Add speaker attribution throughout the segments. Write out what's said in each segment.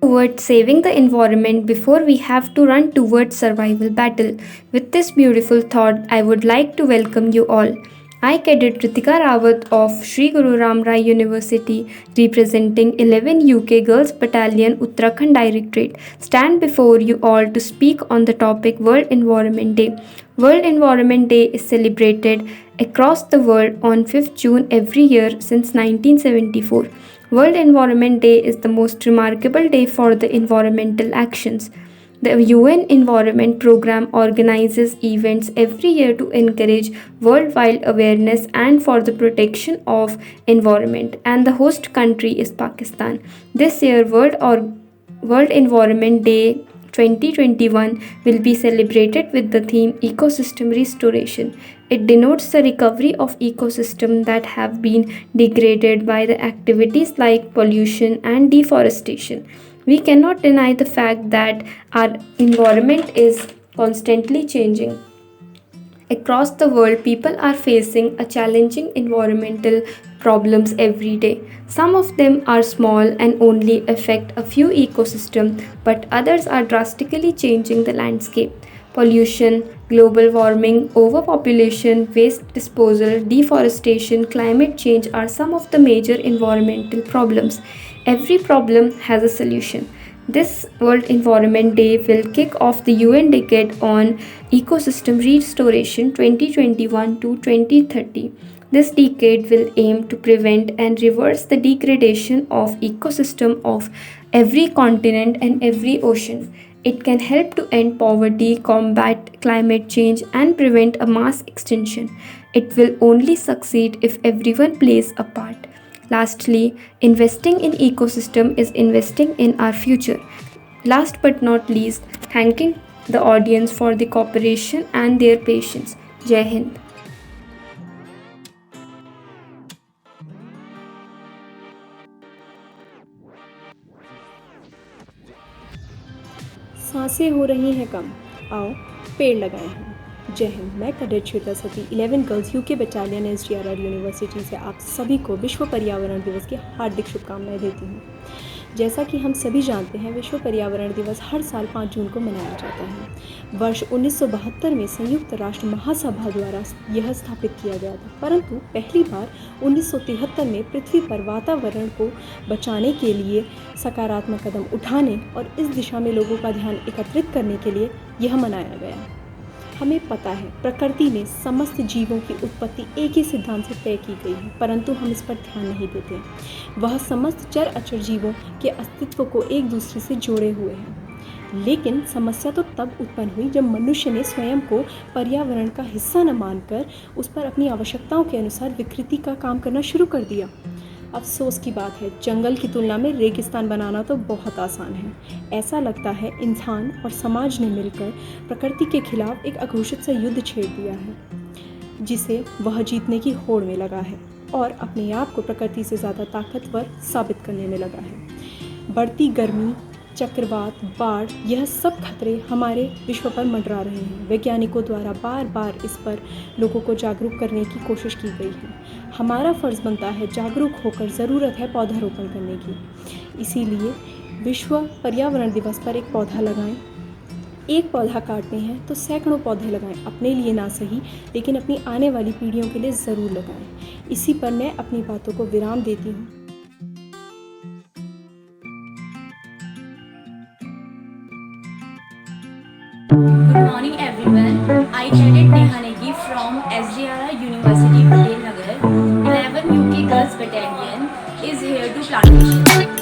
Speaker 1: towards saving the environment before we have to run towards survival battle. With this beautiful thought, I would like to welcome you all. I, Cadet Ritika Rawat of Sri Guru Ram Rai University, representing 11 UK Girls Battalion Uttarakhand Directorate, stand before you all to speak on the topic World Environment Day. World Environment Day is celebrated across the world on 5th June every year since 1974. World Environment Day is the most remarkable day for the environmental actions. The UN Environment Programme organizes events every year to encourage worldwide awareness and for the protection of environment, and the host country is Pakistan. This year World Environment Day 2021 will be celebrated with the theme Ecosystem Restoration. It denotes the recovery of ecosystems that have been degraded by the activities like pollution and deforestation. We cannot deny the fact that our environment is constantly changing. Across the world, people are facing a challenging environmental problems every day. Some of them are small and only affect a few ecosystems, but others are drastically changing the landscape. Pollution, global warming, overpopulation, waste disposal, deforestation, climate change are some of the major environmental problems. Every problem has a solution. This World Environment Day will kick off the UN Decade on Ecosystem Restoration 2021 to 2030. This decade will aim to prevent and reverse the degradation of ecosystem of every continent and every ocean. It can help to end poverty, combat climate change, and prevent a mass extinction. It will only succeed if everyone plays a part. Lastly, investing in ecosystem is investing in our future. Last but not least, thanking the audience for the cooperation and their patience. Jai Hind.
Speaker 2: सांसें हो रही हैं कम, आओ पेड़ लगाएं हम। जय हिंद। मैं कैडेट श्वेता सती 11 girls UK battalion SGRR university से आप सभी को विश्व पर्यावरण दिवस की हार्दिक शुभकामनाएं देती हूँ। जैसा कि हम सभी जानते हैं, विश्व पर्यावरण दिवस हर साल 5 जून को मनाया जाता है। वर्ष 1972 में संयुक्त राष्ट्र महासभा द्वारा यह स्थापित किया गया था, परंतु पहली बार 1973 में पृथ्वी पर वातावरण को बचाने के लिए सकारात्मक कदम उठाने और इस दिशा में लोगों का ध्यान एकत्रित करने के लिए यह मनाया गया। हमें पता है प्रकृति में समस्त जीवों की उत्पत्ति एक ही सिद्धांत से तय की गई है, परंतु हम इस पर ध्यान नहीं देते। वह समस्त चर अचर जीवों के अस्तित्व को एक दूसरे से जोड़े हुए हैं। लेकिन समस्या तो तब उत्पन्न हुई जब मनुष्य ने स्वयं को पर्यावरण का हिस्सा न मानकर उस पर अपनी आवश्यकताओं के अनुसार विकृति का काम करना शुरू कर दिया। अफसोस की बात है, जंगल की तुलना में रेगिस्तान बनाना तो बहुत आसान है। ऐसा लगता है इंसान और समाज ने मिलकर प्रकृति के खिलाफ एक अघोषित सा युद्ध छेड़ दिया है, जिसे वह जीतने की होड़ में लगा है और अपने आप को प्रकृति से ज़्यादा ताकतवर साबित करने में लगा है। बढ़ती गर्मी, चक्रवात, बाढ़, यह सब खतरे हमारे विश्व पर मंडरा रहे हैं। वैज्ञानिकों द्वारा बार बार इस पर लोगों को जागरूक करने की कोशिश की गई है। हमारा फ़र्ज़ बनता है जागरूक होकर, ज़रूरत है पौधारोपण करने की। इसीलिए विश्व पर्यावरण दिवस पर एक पौधा लगाएं। एक पौधा काटते हैं तो सैकड़ों पौधे लगाएं। अपने लिए ना सही, लेकिन अपनी आने वाली पीढ़ियों के लिए ज़रूर लगाएं। इसी पर मैं अपनी बातों को विराम देती हूँ।
Speaker 3: Good morning everyone. I Cadet Neha Negi from SGRR University Patel Nagar. 11 UK Girls Battalion is here to plantation.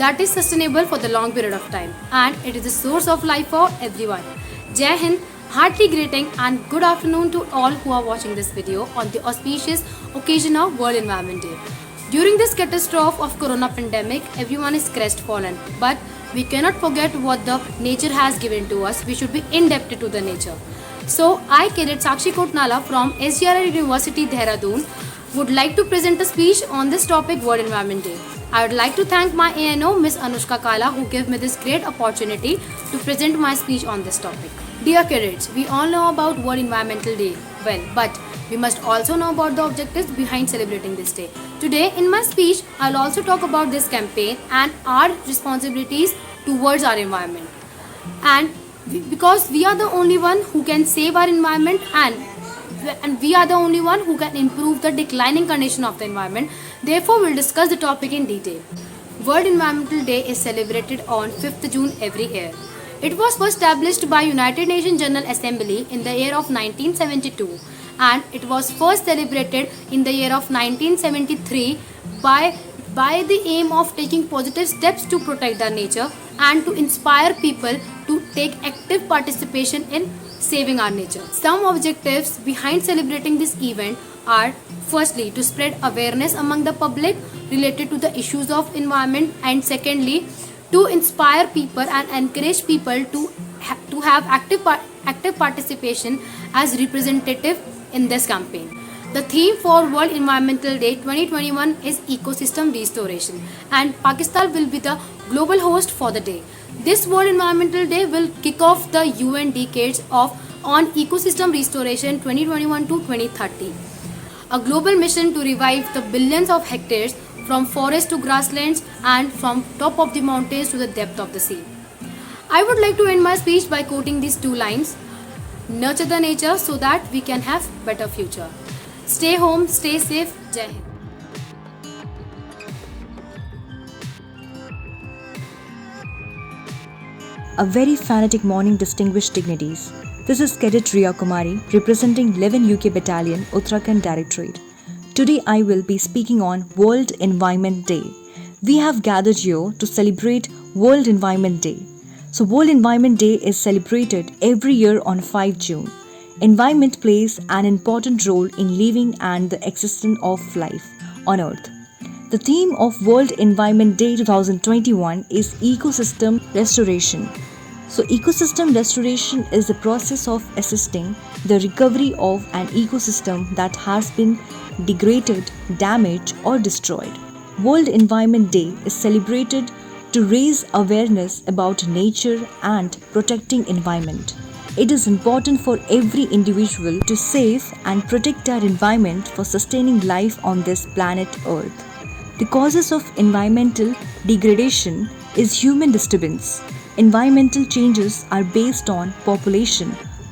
Speaker 4: that is sustainable for the long period of time, and it is a source of life for everyone. Jai Hind, hearty greeting and good afternoon to all who are watching this video on the auspicious occasion of World Environment Day. During this catastrophe of corona pandemic, everyone is crestfallen, but we cannot forget what the nature has given to us. We should be indebted to the nature. So, I, Cadet Sakshi Kotnala from SGRR University, Dehradun, would like to present a speech on this topic, World Environment Day. I would like to thank my ANO, Ms. Anushka Kala, who gave me this great opportunity to present my speech on this topic. Dear cadets, we all know about World Environmental Day well, but we must also know about the objectives behind celebrating this day. Today, in my speech, I will also talk about this campaign and our responsibilities towards our environment. And because we are the only one who can save our environment, and we are the only one who can improve the declining condition of the environment. Therefore, we'll discuss the topic in detail. World Environmental Day is celebrated on 5th June every year. It was first established by United Nations General Assembly in the year of 1972, and it was first celebrated in the year of 1973 by the aim of taking positive steps to protect the nature and to inspire people to take active participation in saving our nature. Some objectives behind celebrating this event are firstly to spread awareness among the public related to the issues of environment, and secondly to inspire people and encourage people to have active participation as representative in this campaign. The theme for World Environmental Day 2021 is ecosystem restoration, and Pakistan will be the global host for the day. This World Environmental Day will kick off the UN Decades on Ecosystem Restoration 2021 to 2030, a global mission to revive the billions of hectares from forests to grasslands and from top of the mountains to the depth of the sea. I would like to end my speech by quoting these two lines: nurture the nature so that we can have better future. Stay home, stay safe. Jai Hind.
Speaker 5: A very fanatic morning, distinguished dignities. This is Cadet Riya Kumari representing 11 UK Battalion, Uttarakhand Directorate. Today I will be speaking on World Environment Day. We have gathered here to celebrate World Environment Day. So World Environment Day is celebrated every year on 5 June. Environment plays an important role in living and the existence of life on Earth. The theme of World Environment Day 2021 is ecosystem restoration. So ecosystem restoration is the process of assisting the recovery of an ecosystem that has been degraded, damaged or destroyed. World Environment Day is celebrated to raise awareness about nature and protecting environment. It is important for every individual to save and protect our environment for sustaining life on this planet Earth. The causes of environmental degradation is human disturbance. Environmental changes are based on population,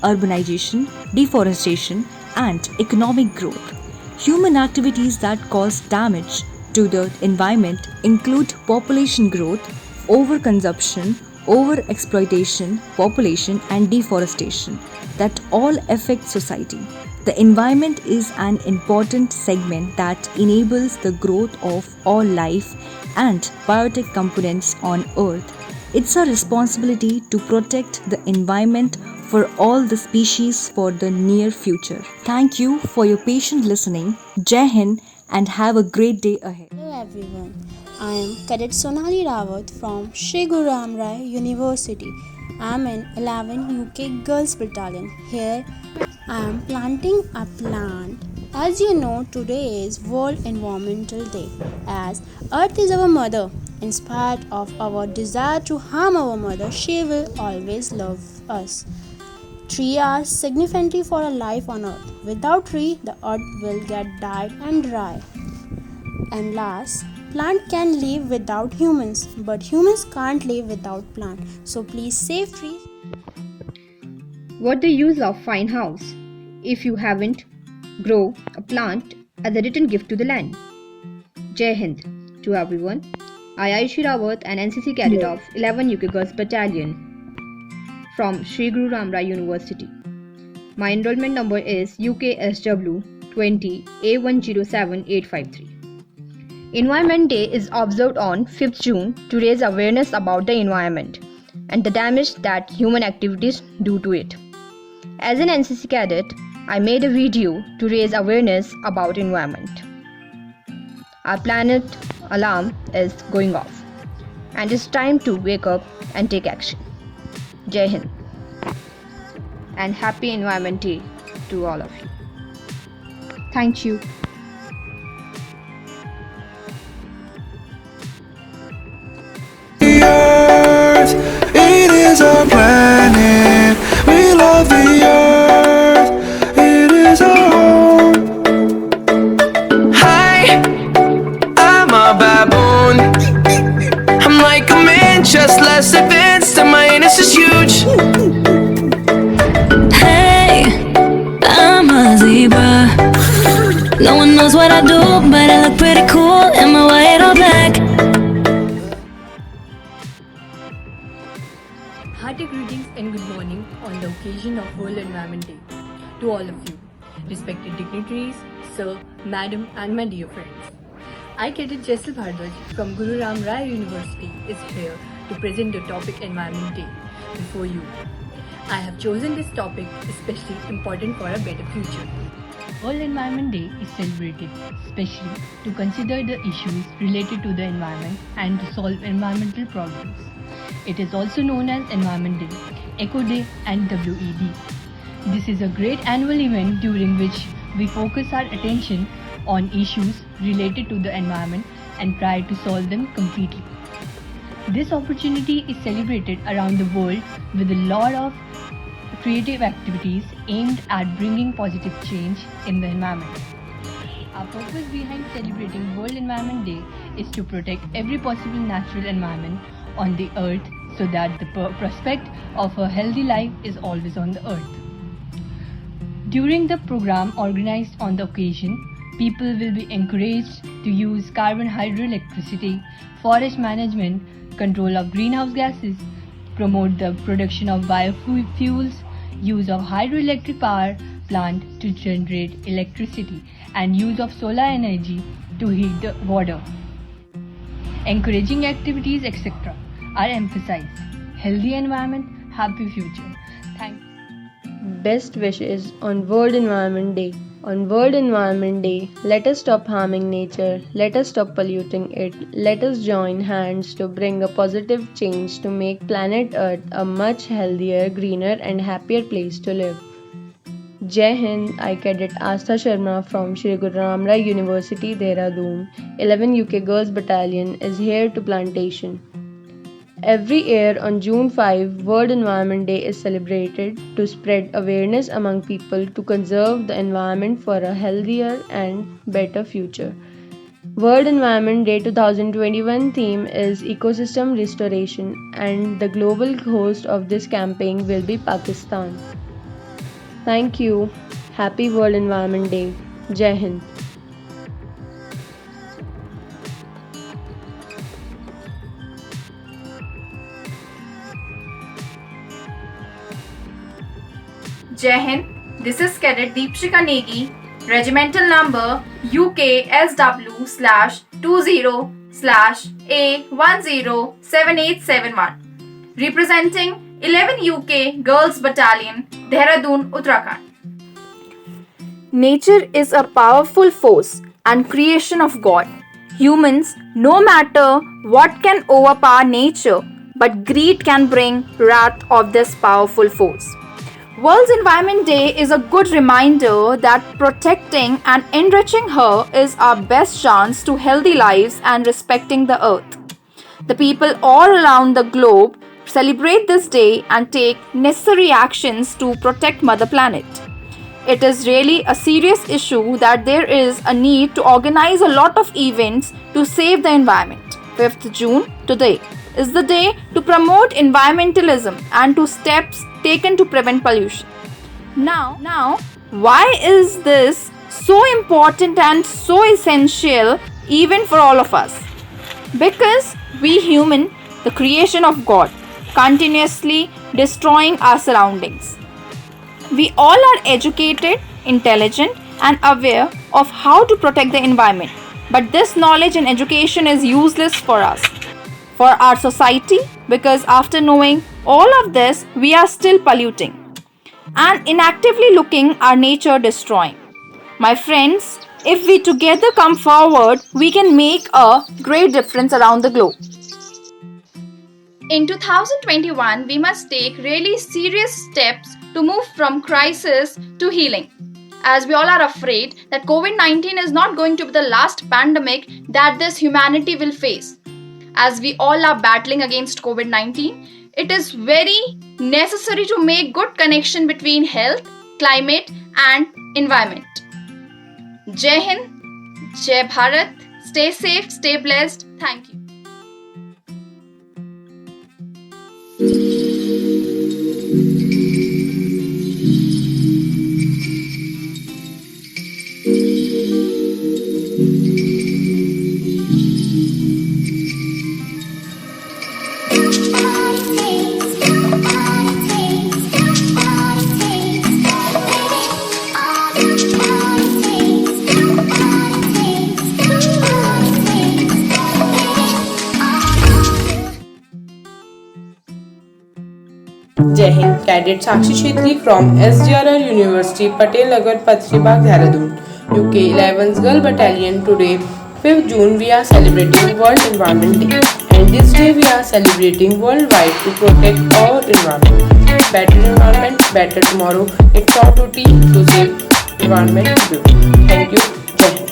Speaker 5: urbanization, deforestation, and economic growth. Human activities that cause damage to the environment include population growth, overconsumption, overexploitation, population, and deforestation that all affect society. The environment is an important segment that enables the growth of all life and biotic components on Earth. It's our responsibility to protect the environment for all the species for the near future. Thank you for your patient listening. Jai Hind and have a great day ahead.
Speaker 6: Hello everyone, I am Cadet Sonali Rawat from Sri Guru Ram Rai University. I am in 11 UK Girls Battalion. Here I am planting a plant. As you know, today is World Environmental Day. As Earth is our mother, in spite of our desire to harm our mother, she will always love us. Trees are significant for our life on Earth. Without tree, the Earth will get dead and dry. And last, plant can live without humans, but humans can't live without plant. So please save trees.
Speaker 7: What the use of fine house if you haven't grow a plant as a written gift to the land? Jai Hind to everyone. I Ayushi Rawat, an NCC cadet of 11 UK Girls Battalion from Sri Guru Ram Rai University. My enrollment number is UKSW 20 A107853. Environment Day is observed on 5th June to raise awareness about the environment and the damage that human activities do to it. As an NCC cadet, I made a video to raise awareness about environment. Our planet alarm is going off and it's time to wake up and take action. Jai Hind and happy Environment Day to all of you. Thank you.
Speaker 8: It is our planet. We love the earth. It is our home. Hi, I'm a baboon. I'm like a man, just less advanced, and my anus is huge.
Speaker 9: Hey, I'm a zebra. No one knows what I do, but I look pretty cool in my white or black.
Speaker 2: Hearty greetings and good morning on the occasion of World Environment Day to all of you, respected dignitaries, sir, madam and my dear friends. I, Cadet Jaisal Bhardwaj from Guru Ram Rai University is here to present the topic Environment Day before you. I have chosen this topic especially important for a better future. World Environment Day is celebrated especially to consider the issues related to the environment and to solve environmental problems. It is also known as Environment Day, Eco Day and WED. This is a great annual event during which we focus our attention on issues related to the environment and try to solve them completely. This opportunity is celebrated around the world with a lot of creative activities aimed at bringing positive change in the environment. Our purpose behind celebrating World Environment Day is to protect every possible natural environment on the earth so that the prospect of a healthy life is always on the earth. During the program organized on the occasion, people will be encouraged to use carbon hydroelectricity, forest management, control of greenhouse gases, promote the production of biofuels, use of hydroelectric power plant to generate electricity, and use of solar energy to heat the water. Encouraging activities, etc. are emphasized. Healthy environment, happy future. Thank you.
Speaker 10: Best wishes on World Environment Day. On World Environment Day, let us stop harming nature, let us stop polluting it, let us join hands to bring a positive change to make planet Earth a much healthier, greener and happier place to live. Jai Hind, I Cadet Astha Sharma from Shri Guru Ram Rai University, Dehradun, 11 UK Girls Battalion is here to plantation. Every year on June 5, World Environment Day is celebrated to spread awareness among people to conserve the environment for a healthier and better future. World Environment Day 2021 theme is Ecosystem Restoration and the global host of this campaign will be Pakistan. Thank you. Happy World Environment Day. Jai Hind.
Speaker 11: Jai Hind, this is Cadet Deepshika Negi, regimental number UKSW/20/A107871, representing 11 UK Girls Battalion, Dehradun, Uttarakhand. Nature is a powerful force and creation of God. Humans, no matter what, can overpower nature, but greed can bring wrath of this powerful force. World Environment Day is a good reminder that protecting and enriching her is our best chance to healthy lives and respecting the earth. The people all around the globe celebrate this day and take necessary actions to protect Mother Planet. It is really a serious issue that there is a need to organize a lot of events to save the environment. 5th June, today, is the day to promote environmentalism and to steps taken to prevent pollution. Now, why is this so important and so essential even for all of us? Because we human, the creation of God, continuously destroying our surroundings. We all are educated, intelligent and aware of how to protect the environment. but this knowledge and education is useless for us, for our society, because after knowing all of this, we are still polluting and inactively looking our nature destroying. My friends, if we together come forward, we can make a great difference around the globe.
Speaker 12: In 2021, we must take really serious steps to move from crisis to healing. As we all are afraid that COVID-19 is not going to be the last pandemic that this humanity will face. As we all are battling against COVID-19, it is very necessary to make good connection between health, climate and environment. Jai Hind, Jai Bharat, stay safe, stay blessed. Thank you.
Speaker 13: Jai Hind, Cadet Sakshi Shetty from SGRL University, Patel Nagar, Patri Bagh, Dehradun, UK 11th Girl Battalion. Today, 5th June, we are celebrating World Environment Day. And this day we are celebrating worldwide to protect our environment. Better environment, better tomorrow. It's our duty to save environment today. Thank you. Jai Hind.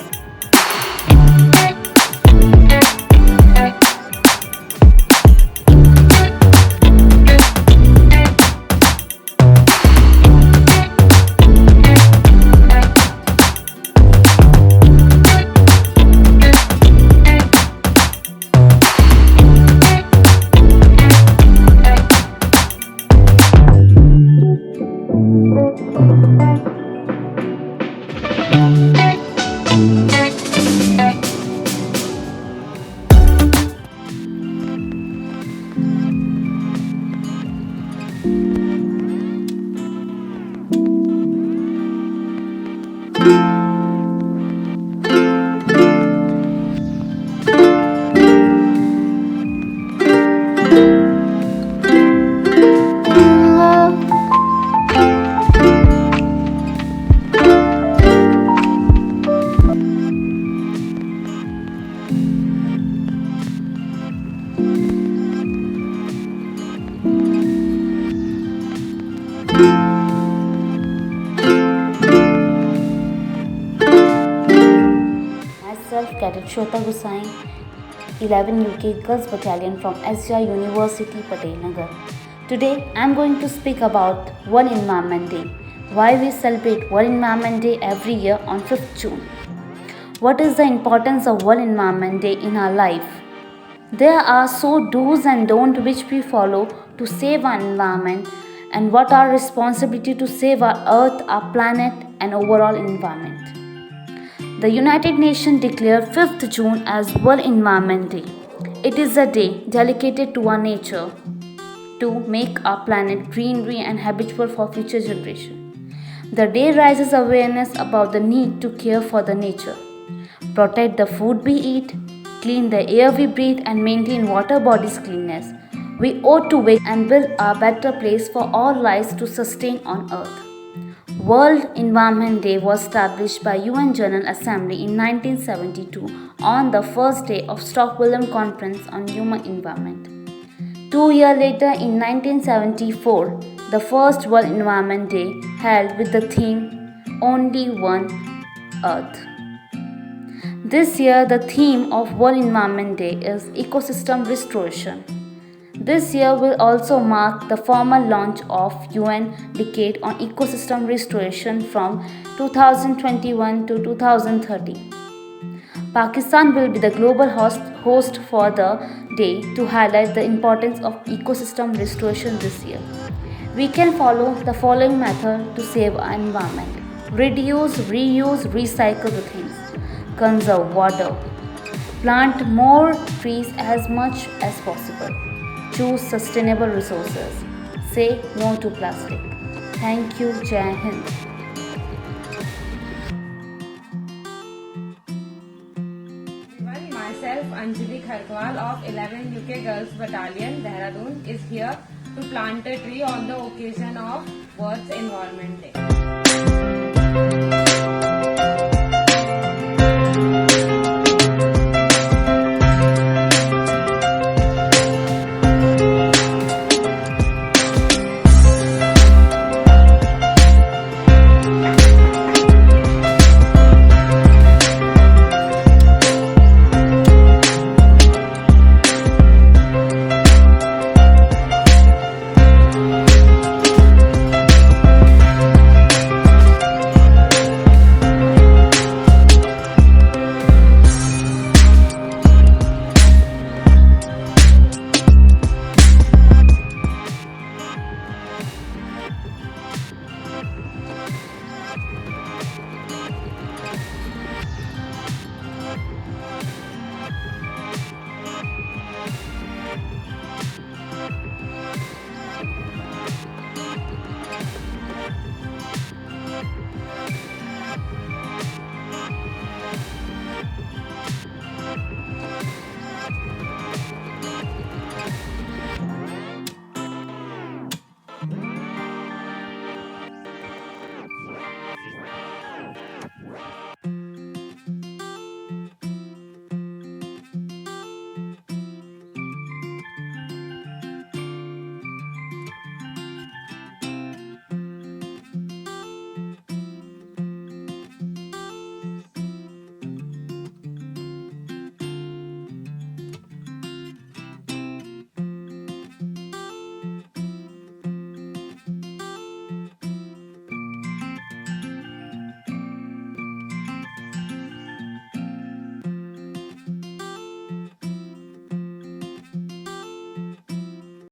Speaker 14: Myself, Cadet Shweta Gusai, 11 UK Girls Battalion from SGR University, Patel Nagar. Today, I am going to speak about World Environment Day. Why we celebrate World Environment Day every year on 5th June. What is the importance of World Environment Day in our life? There are so do's and don'ts which we follow to save our environment, and what our responsibility to save our earth, our planet and overall environment. The United Nations declared 5th June as World Environment Day. It is a day dedicated to our nature, to make our planet greenery and habitable for future generations. The day raises awareness about the need to care for the nature, protect the food we eat, clean the air we breathe and maintain water bodies' cleanness. We ought to wake and build a better place for all lives to sustain on earth. World Environment Day was established by UN General Assembly in 1972 on the first day of Stockholm Conference on Human Environment. 2 years later, in 1974, the first World Environment Day held with the theme Only One Earth. This year, the theme of World Environment Day is Ecosystem Restoration. This year will also mark the formal launch of UN Decade on Ecosystem Restoration from 2021 to 2030. Pakistan will be the global host for the day to highlight the importance of ecosystem restoration this year. We can follow the following method to save our environment. Reduce, reuse, recycle the things. Conserve water. Plant more trees as much as possible. Choose sustainable resources. Say no to plastic. Thank you. Jai Hind.
Speaker 15: Kharkwal of 11 UK Girls Battalion, Dehradun is here to plant a tree on the occasion of World's Environment Day.